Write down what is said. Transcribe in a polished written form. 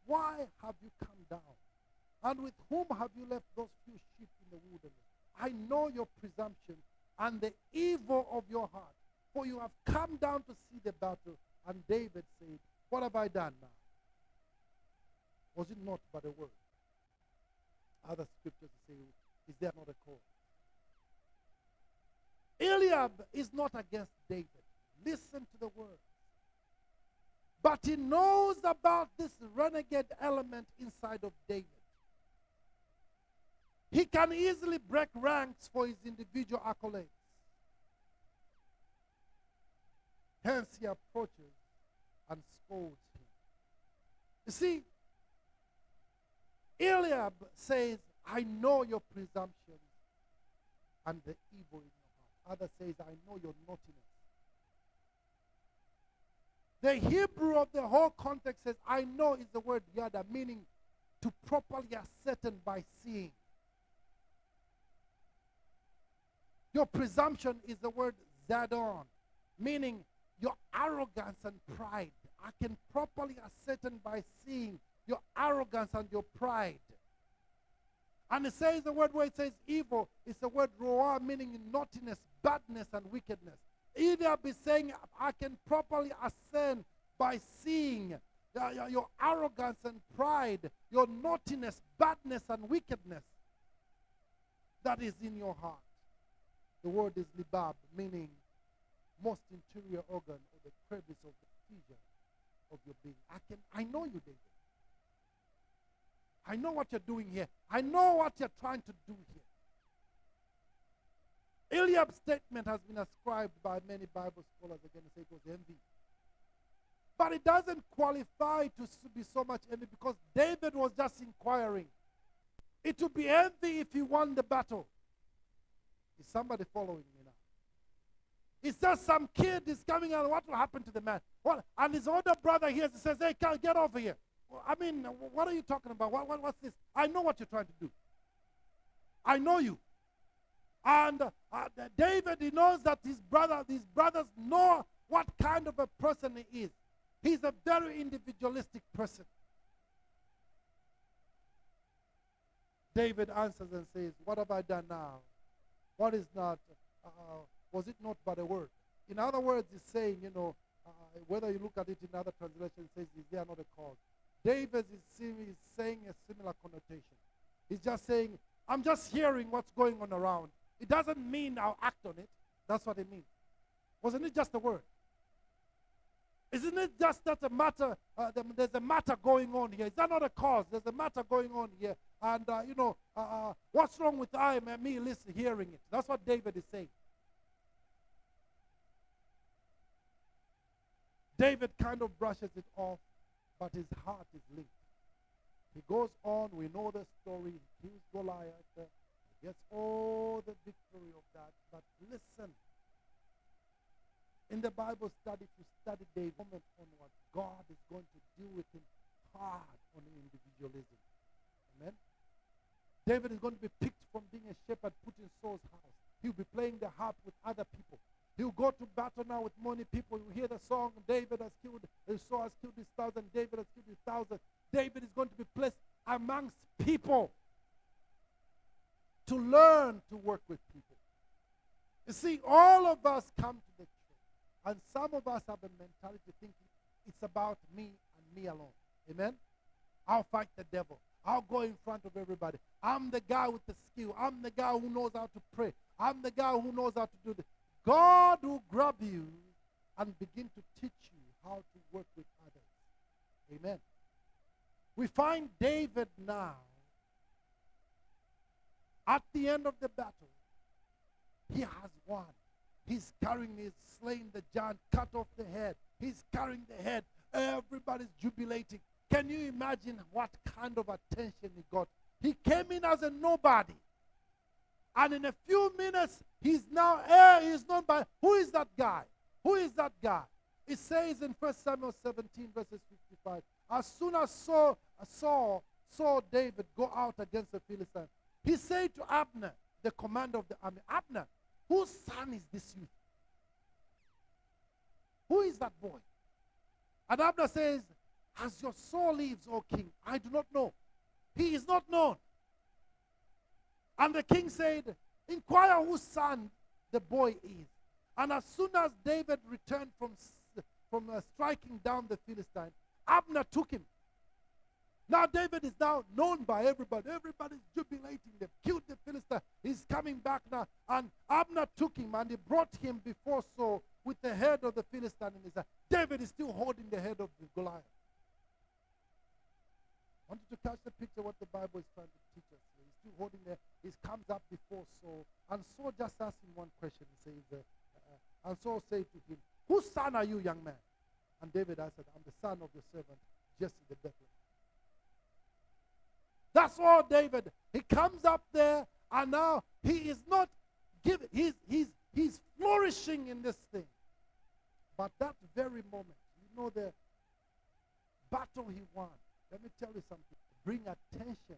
why have you come down? And with whom have you left those few sheep in the wilderness? I know your presumption and the evil of your heart, for you have come down to see the battle. And David said, what have I done now? Was it not but a word? Other scriptures say, is there not a call? Eliab is not against David. Listen to the word. But he knows about this renegade element inside of David. He can easily break ranks for his individual accolades. Hence he approaches and scolds him. You see, Eliab says, I know your presumption and the evil in your heart. Others says, I know your naughtiness. The Hebrew of the whole context says, I know is the word yada, meaning to properly ascertain by seeing. Your presumption is the word zadon, meaning your arrogance and pride. I can properly ascertain by seeing your arrogance and your pride. And it says the word where it says evil, it's the word roa, meaning naughtiness, badness, and wickedness. Either be saying, I can properly ascend by seeing your arrogance and pride, your naughtiness, badness, and wickedness that is in your heart. The word is libab, meaning most interior organ or the crevice of the fissure of your being. I know you, David. I know what you're doing here. I know what you're trying to do here. Eliab's statement has been ascribed by many Bible scholars again and say it was envy. But it doesn't qualify to be so much envy because David was just inquiring. It would be envy if he won the battle. Is somebody following me now? It's just some kid is coming out. What will happen to the man? What? And his older brother hears and says, hey, get over here. Well, I mean, what are you talking about? What's this? I know what you're trying to do. I know you. And David, he knows that his brothers know what kind of a person he is. He's a very individualistic person. David answers and says, what have I done now? What is not, was it not but a word? In other words, he's saying, whether you look at it in other translations, it says, is there not a cause? David is saying a similar connotation. He's just saying, I'm just hearing what's going on around. It doesn't mean I'll act on it. That's what it means. Wasn't it just a word? Isn't it just that a matter, there's a matter going on here? Is that not a cause? There's a matter going on here. And, what's wrong with me hearing it? That's what David is saying. David kind of brushes it off, but his heart is linked. He goes on, we know the story, he kills Goliath, he gets all the victory of that. But listen, in the Bible study, if you study David, moment onward, God is going to deal with him hard on individualism. Amen? David is going to be picked from being a shepherd, put in Saul's house. He'll be playing the harp with other people. He'll go to battle now with many people. You hear the song, David has killed, Saul has killed his 1,000, David has killed his 1,000. David is going to be placed amongst people to learn to work with people. You see, all of us come to the church, and some of us have a mentality thinking it's about me and me alone. Amen? I'll fight the devil. I'll go in front of everybody. I'm the guy with the skill. I'm the guy who knows how to pray. I'm the guy who knows how to do this. God will grab you and begin to teach you how to work with others. Amen. We find David now at the end of the battle. He has won. He's carrying, he's slain the giant, cut off the head. He's carrying the head. Everybody's jubilating. Can you imagine what kind of attention he got? He came in as a nobody. And in a few minutes, he's now, he's known by, who is that guy? Who is that guy? It says in 1 Samuel 17, verses 55, as soon as Saul saw David go out against the Philistines, he said to Abner, the commander of the army, Abner, whose son is this youth? Who is that boy? And Abner says, As your soul lives, O king, I do not know. He is not known. And the king said, inquire whose son the boy is. And as soon as David returned from striking down the Philistine, Abner took him. Now David is now known by everybody. Everybody's jubilating. They've killed the Philistine. He's coming back now. And Abner took him and he brought him before Saul with the head of the Philistine in his hand. David is still holding the head of the Goliath. I want you to catch the picture of what the Bible is trying to teach us. He's still holding there. He comes up before Saul. And Saul just asked him one question. He says, and Saul said to him, whose son are you, young man? And David answered, I'm the son of your servant, Jesse the Bethlehem. That's all David. He comes up there, and now he is not giving. He's flourishing in this thing. But that very moment, you know the battle he won. Let me tell you something. Bring attention